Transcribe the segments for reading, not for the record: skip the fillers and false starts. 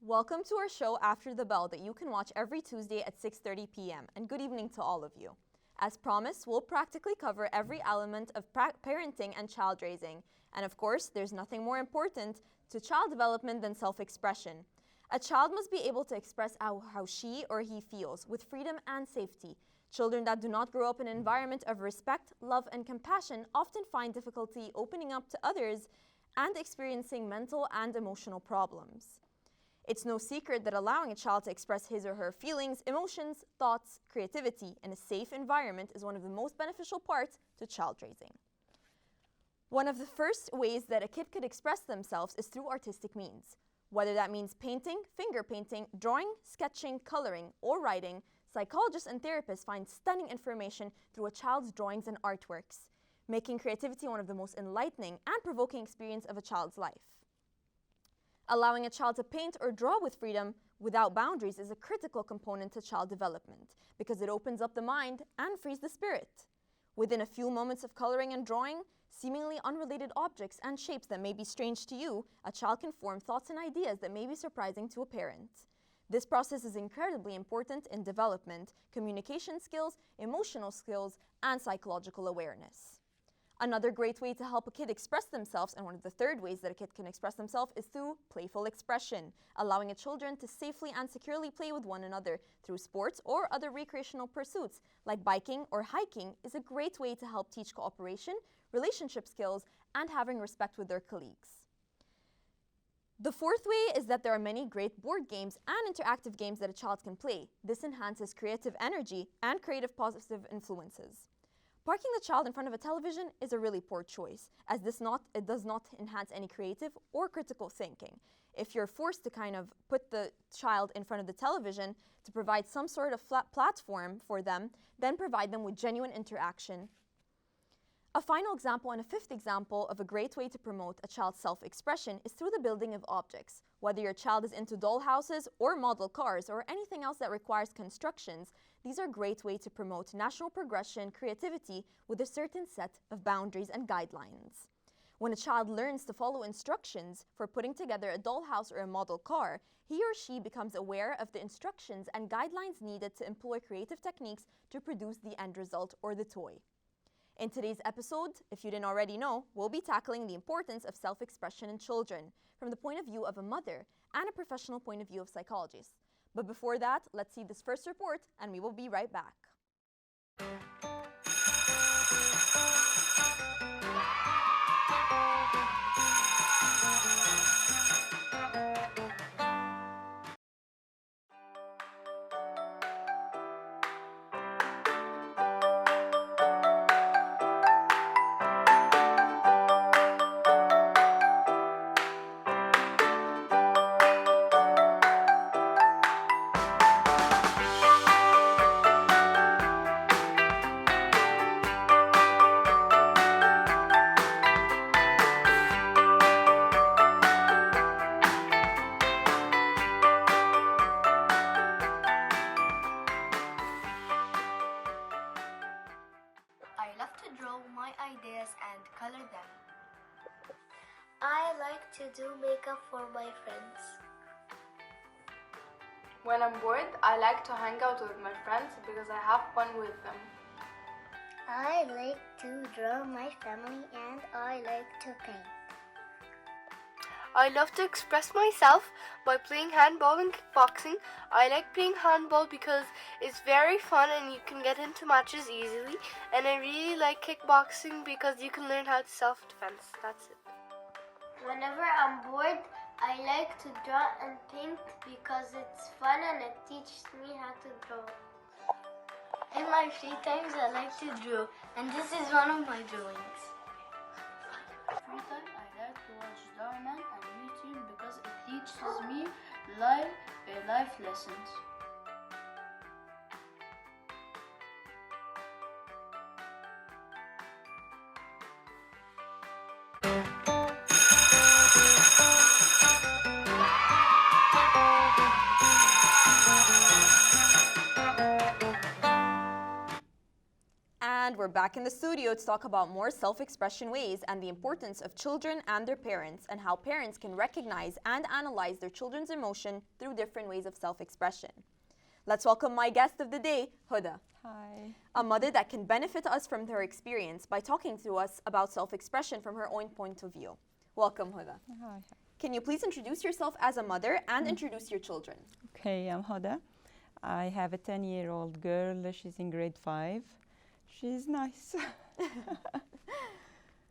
Welcome to our show After the Bell that you can watch every Tuesday at 6:30 p.m. And good evening to all of you. As promised, we'll practically cover every element of parenting and child raising. And of course, there's nothing more important to child development than self-expression. A child must be able to express how she or he feels with freedom and safety. Children that do not grow up in an environment of respect, love, and compassion often find difficulty opening up to others and experiencing mental and emotional problems. It's no secret that allowing a child to express his or her feelings, emotions, thoughts, creativity in a safe environment is one of the most beneficial parts to child raising. One of the first ways that a kid could express themselves is through artistic means. Whether that means painting, finger painting, drawing, sketching, coloring, or writing, psychologists and therapists find stunning information through a child's drawings and artworks, making creativity one of the most enlightening and provoking experiences of a child's life. Allowing a child to paint or draw with freedom without boundaries is a critical component to child development because it opens up the mind and frees the spirit. Within a few moments of coloring and drawing, seemingly unrelated objects and shapes that may be strange to you, a child can form thoughts and ideas that may be surprising to a parent. This process is incredibly important in development, communication skills, emotional skills, and psychological awareness. Another great way to help a kid express themselves, and one of the third ways that a kid can express themselves, is through playful expression. Allowing children to safely and securely play with one another through sports or other recreational pursuits, like biking or hiking, is a great way to help teach cooperation, relationship skills, and having respect with their colleagues. The fourth way is that there are many great board games and interactive games that a child can play. This enhances creative energy and creative positive influences. Parking the child in front of a television is a really poor choice, as it does not enhance any creative or critical thinking. If you're forced to kind of put the child in front of the television to provide some sort of flat platform for them, then provide them with genuine interaction. A final example and a fifth example of a great way to promote a child's self-expression is through the building of objects. Whether your child is into doll houses or model cars or anything else that requires constructions, these are a great way to promote natural progression, creativity with a certain set of boundaries and guidelines. When a child learns to follow instructions for putting together a dollhouse or a model car, he or she becomes aware of the instructions and guidelines needed to employ creative techniques to produce the end result or the toy. In today's episode, if you didn't already know, we'll be tackling the importance of self-expression in children from the point of view of a mother and a professional point of view of psychologists. But before that, let's see this first report and we will be right back. I love to draw my ideas and color them. I like to do makeup for my friends. When I'm bored, I like to hang out with my friends because I have fun with them. I like to draw my family and I like to paint. I love to express myself by playing handball and kickboxing. I like playing handball because it's very fun and you can get into matches easily. And I really like kickboxing because you can learn how to self-defense. That's it. Whenever I'm bored, I like to draw and paint because it's fun and it teaches me how to draw. In my free times, I like to draw, and this is one of my drawings. Free time, I like to watch Darman and YouTube because it teaches me life lessons. And we're we're back in the studio to talk about more self-expression ways and the importance of children and their parents and how parents can recognize and analyze their children's emotion through different ways of self-expression. Let's welcome my guest of the day, Huda. Hi. A mother that can benefit us from her experience by talking to us about self-expression from her own point of view. Welcome, Huda. Hi. Can you please introduce yourself as a mother and introduce your children? Okay, I'm Hoda. I have a 10-year-old girl. She's in grade 5. She's nice.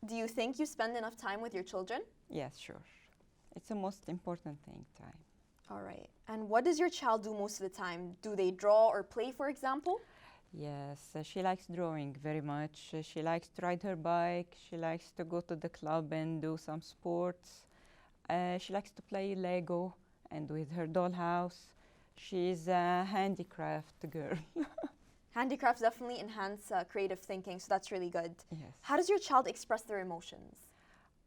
Do you think you spend enough time with your children? Yes, sure. It's the most important thing, time. All right. And what does your child do most of the time? Do they draw or play, for example? Yes, she likes drawing very much. She likes to ride her bike. She likes to go to the club and do some sports. She likes to play Lego and with her dollhouse. She's a handicraft girl. Handicrafts definitely enhance creative thinking, so that's really good. Yes. How does your child express their emotions?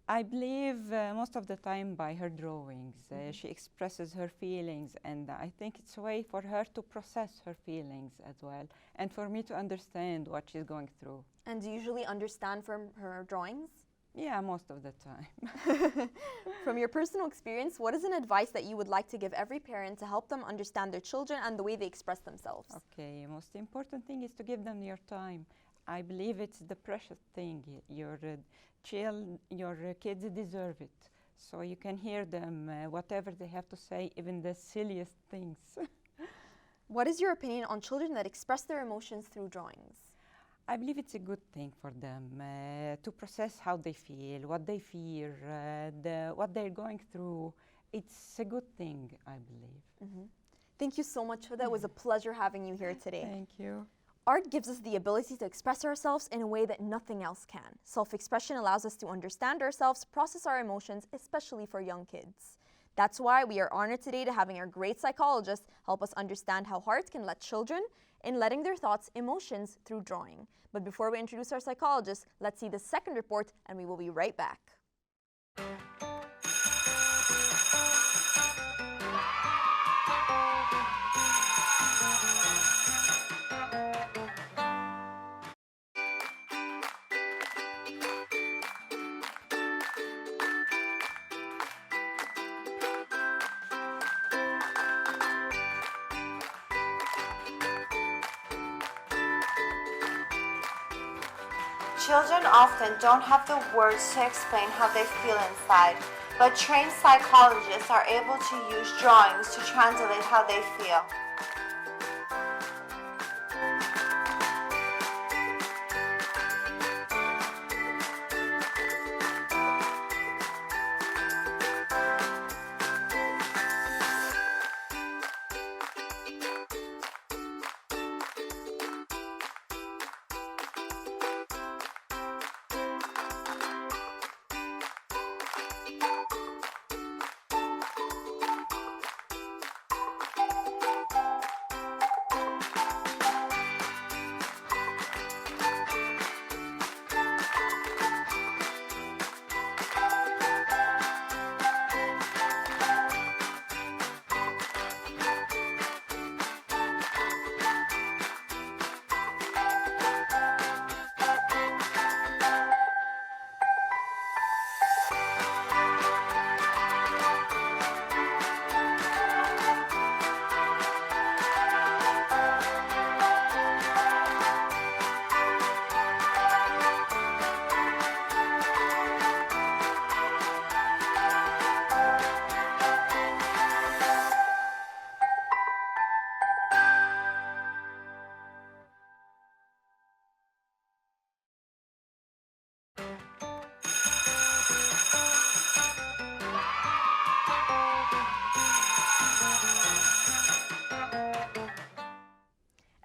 I believe most of the time by her drawings. She expresses her feelings, and I think it's a way for her to process her feelings as well, and for me to understand what she's going through. And do you usually understand from her drawings? Yeah, most of the time. From your personal experience, what is an advice that you would like to give every parent to help them understand their children and the way they express themselves? Okay, most important thing is to give them your time. I believe it's the precious thing. Your kids deserve it. So you can hear them, whatever they have to say, even the silliest things. What is your opinion on children that express their emotions through drawings? I believe it's a good thing for them to process how they feel, what they fear, what they're going through. It's a good thing, I believe. Thank you so much, Huda. It was a pleasure having you here today. Thank you. Art gives us the ability to express ourselves in a way that nothing else can. Self-expression allows us to understand ourselves, process our emotions, especially for young kids. That's why we are honored today to having our great psychologist help us understand how art can let children in letting their thoughts, emotions through drawing. But before we introduce our psychologist, let's see the second report and we will be right back. Children often don't have the words to explain how they feel inside, but trained psychologists are able to use drawings to translate how they feel.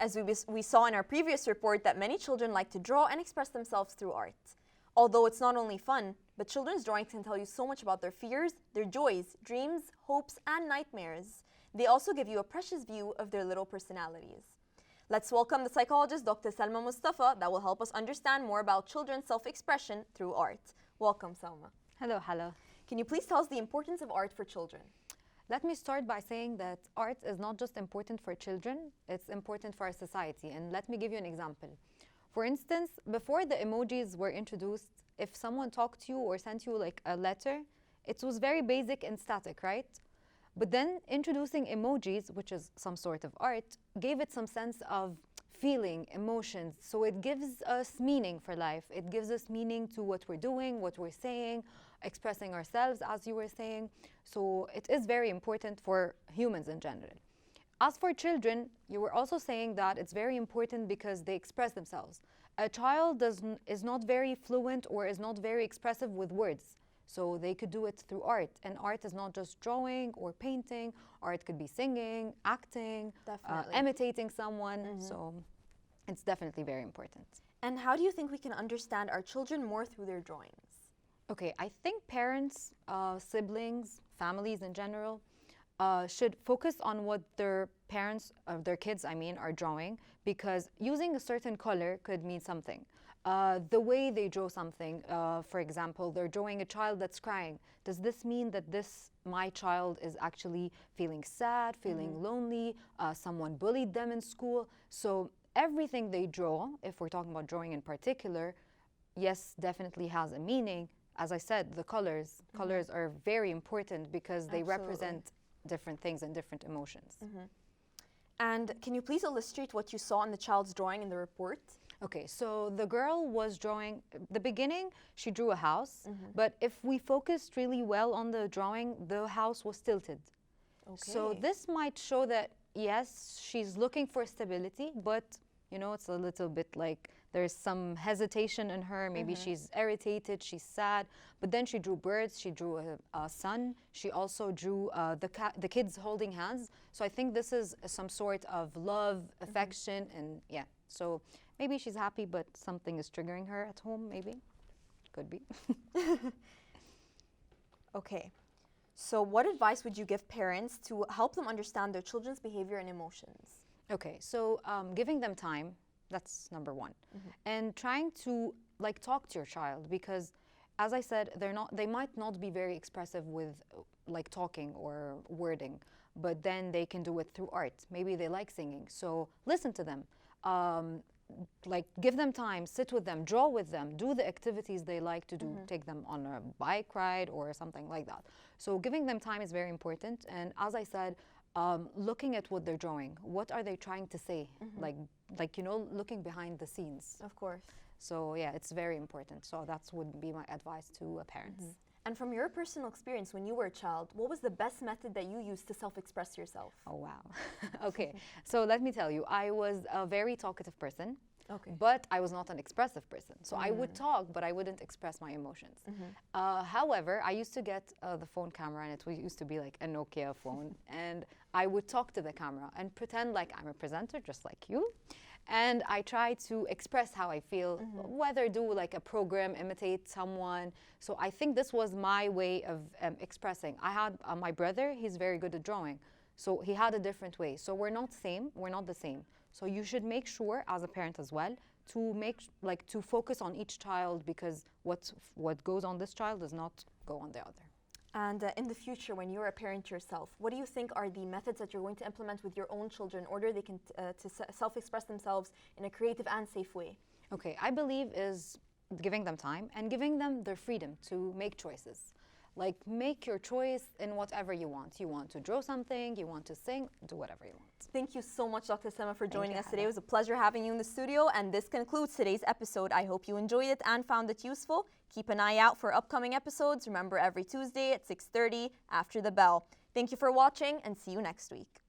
As we saw in our previous report that many children like to draw and express themselves through art. Although it's not only fun, but children's drawings can tell you so much about their fears, their joys, dreams, hopes, and nightmares. They also give you a precious view of their little personalities. Let's welcome the psychologist, Dr. Salma Mustafa, that will help us understand more about children's self-expression through art. Welcome, Salma. Hello. Can you please tell us the importance of art for children? Let me start by saying that art is not just important for children, it's important for our society. And let me give you an example. For instance, before the emojis were introduced, if someone talked to you or sent you like a letter, it was very basic and static, right? But then introducing emojis, which is some sort of art, gave it some sense of feeling, emotions. So it gives us meaning for life. It gives us meaning to what we're doing, what we're saying, expressing ourselves, as you were saying. So it is very important for humans in general. As for children, you were also saying that it's very important because they express themselves. A child is not very fluent or is not very expressive with words. So they could do it through art. And art is not just drawing or painting. Art could be singing, acting, imitating someone. So it's definitely very important. And how do you think we can understand our children more through their drawings? Okay, I think parents, siblings, families in general, should focus on what their parents, their kids, are drawing, because using a certain color could mean something. The way they draw something, for example, they're drawing a child that's crying. Does this mean that my child is actually feeling sad, feeling lonely, someone bullied them in school? So everything they draw, if we're talking about drawing in particular, yes, definitely has a meaning. As I said, the colors are very important because they represent different things and different emotions. And can you please illustrate what you saw in the child's drawing in the report? Okay, so the girl was drawing, the beginning, she drew a house, but if we focused really well on the drawing, the house was tilted. So this might show that, yes, she's looking for stability, but, it's a little bit like there's some hesitation in her. Maybe she's irritated, she's sad, but then she drew birds, she drew a sun, she also drew the kids holding hands. So I think this is some sort of love, affection, and yeah. So maybe she's happy, but something is triggering her at home, maybe. Could be. Okay. So what advice would you give parents to help them understand their children's behavior and emotions? Okay, so giving them time, that's number one. And trying to talk to your child, because as I said, they might not be very expressive with talking or wording, but then they can do it through art. Maybe they like singing, so listen to them. Give them time, sit with them, draw with them, do the activities they like to do, take them on a bike ride or something like that. So giving them time is very important. And as I said, looking at what they're drawing, what are they trying to say? Looking behind the scenes. Of course. So yeah, it's very important. So that would be my advice to parents. And from your personal experience when you were a child, what was the best method that you used to self-express yourself? Oh, wow. Okay, so let me tell you, I was a very talkative person, but I was not an expressive person. So I would talk, but I wouldn't express my emotions. However, I used to get the phone camera, and it used to be like a Nokia phone, and I would talk to the camera and pretend like I'm a presenter, just like you. And I try to express how I feel, whether do a program, imitate someone. So I think this was my way of expressing. I had my brother, he's very good at drawing. So he had a different way. So we're not the same. So you should make sure, as a parent as well, to focus on each child, because what goes on this child does not go on the other. And in the future, when you're a parent yourself, what do you think are the methods that you're going to implement with your own children in order they can self-express themselves in a creative and safe way? Okay, I believe is giving them time and giving them their freedom to make choices. Make your choice in whatever you want. You want to draw something, you want to sing, do whatever you want. Thank you so much, Dr. Sema, for joining us today. It was a pleasure having you in the studio. And this concludes today's episode. I hope you enjoyed it and found it useful. Keep an eye out for upcoming episodes. Remember, every Tuesday at 6:30 after the bell. Thank you for watching, and see you next week.